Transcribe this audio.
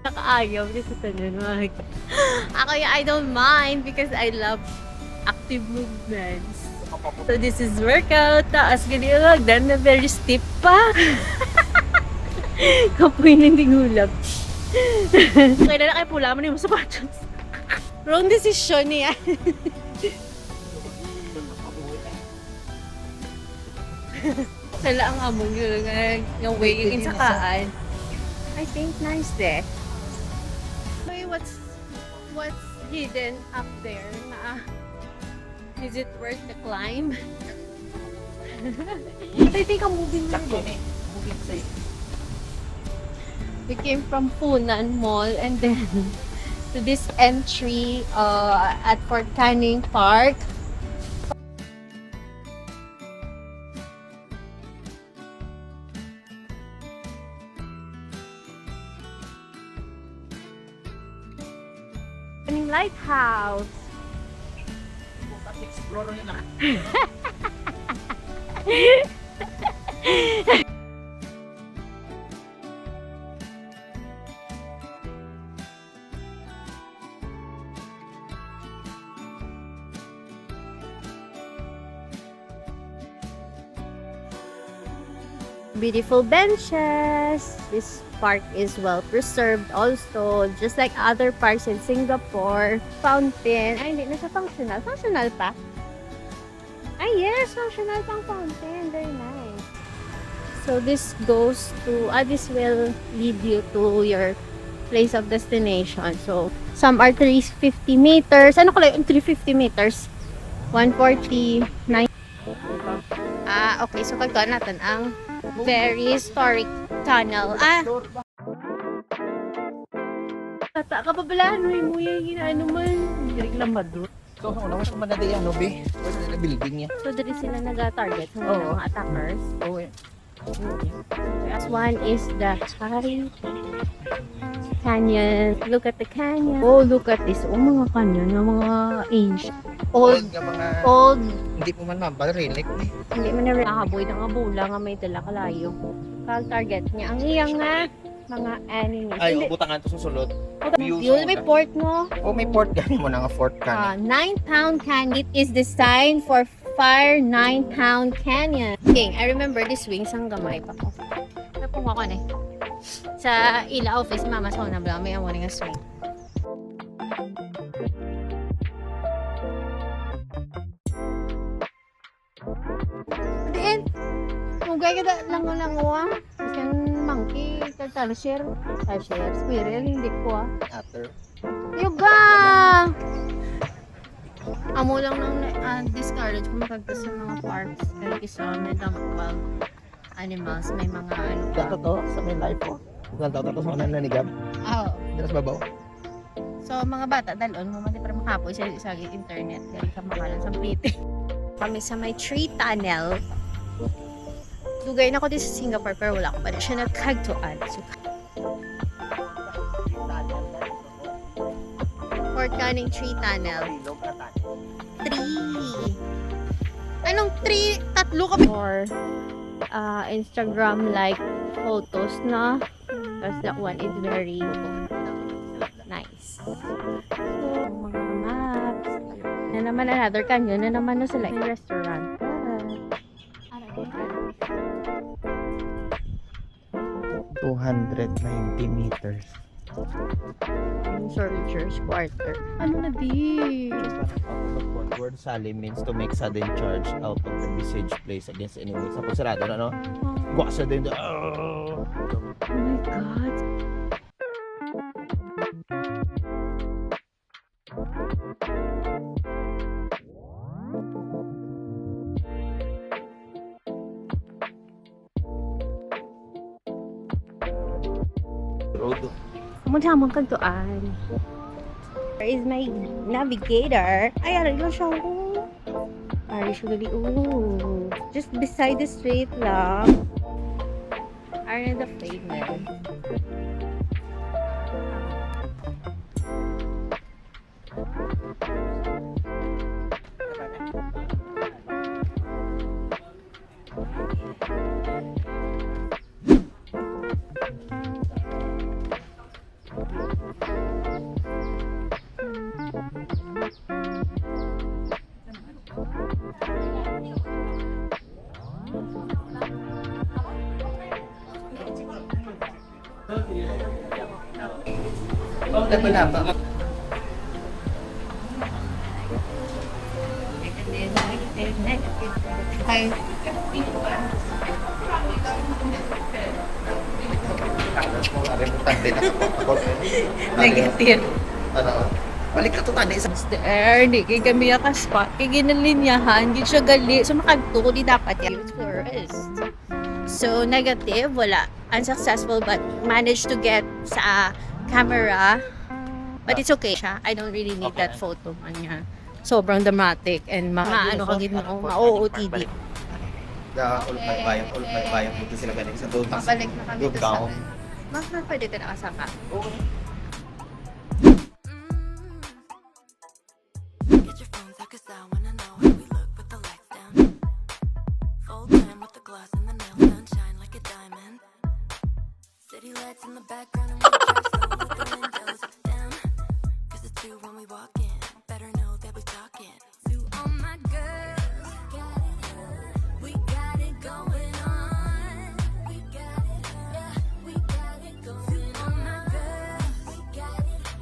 Nakaayaw kasi sa nanunod. Ako yung I don't mind because I love active movements. So this is workout. Taas ganyan. Then na very stiff pa. Kapoy na hindi hulab. Kaya na kayo pula mo na yung sapatos. Wrong decision niya. Sala ang amon yun. Yung weighing sa kaan. I think nice there. Wait, what's hidden up there? Is it worth the climb? I think I'm moving Sakto eh. Moving sa'yo. We came from Funan Mall and then to this entry at Fort Canning Park. Canning Lighthouse. Bukas explore nyo na. Beautiful benches. This park is well preserved also, just like other parks in Singapore. Fountain. Ay, hindi na siya functional. Functional pa? Ay, yes! Functional pang fountain. Very nice. So, this goes to, this will lead you to your place of destination. So, some are 350 meters. Ano kala yung 350 meters? 140, 9. Okay. So, kagkaan natin ang very historic tunnel. Tata ka pa pala, ano yung muya yung ano man. Hindi lang maduro. So, ano mas manada yan, no, be? Pwede na building niya. So, dali sila nag-target sa mga attackers. Oo eh. As one is the Chari Canyon. Look at the canyon. Oh, look at this. Oh, mga canyon. Mga ancient. Old. Old. Hindi mo man mabal, relic eh. Hindi man na nakaboy ng abula nga may dala kalayo. Kal-target niya. Ang iyang nga mga enemies. Ay, butangan to susulod. Yun, may port mo. Oh, may port gani mo na nga fort ka. 9-pound canyon is designed for Fire 9-pound Canyon. King, I remember this wings ang gamay pa ko. Napong ako na sa ila office, mama sa na bla may amon nga swing. Then, mugay ka lang lang kan monkey, kan share, squirrel, hindi ko After. Yoga! Amo lang nang discourage kung makagtas sa mga parks. Kasi isa may wild animals, may mga ano pa. Dato to sa may life ko. Ganto to sa mga nanigab. Oo. Diras babaw. So, mga bata, dalon mo, mali para makapoy sa internet. Dahil sa makalan sa pretty. Kami sa may tree tunnel. Dugay na ko din sa Singapore, pero wala ko pa na siya nagkagtuan. So, Fort Canning Tree Tunnel. 3. Anong 3? Tatlo kami. Or Instagram like photos na. Because that one is very nice. So, mga maps. Na naman another canyon. Na naman na sila yung restaurant. 290 meters. Soldiers quarter. Ano na di? Word sally means to make sudden charge out of the besieged place against enemies. Sa sarado na, no? Guwasa din. Oh my God. Road. Kumagsamang kagtuan. Where is my navigator? Ay, aray lang siya. Aray siya gali. Ooh. Just beside the street lang. Aray na the pavement. Laban-laban. Hi. Negative. Ano? Balik ka to tani sa There, di kay kami spot kay ginalinyahan, di siya gali. So, makadto, di dapat yan. Tourist. So, negative, wala. Unsuccessful, but managed to get sa camera. But it's okay siya. I don't really need that photo man niya. Sobrang dramatic and mga ano kagid mo, ma-OOTD. Ulit may bayang dito sila galing sa doon. Babalik na kami Doon ka. sa... Bakit pwede ka nakasama? Oo.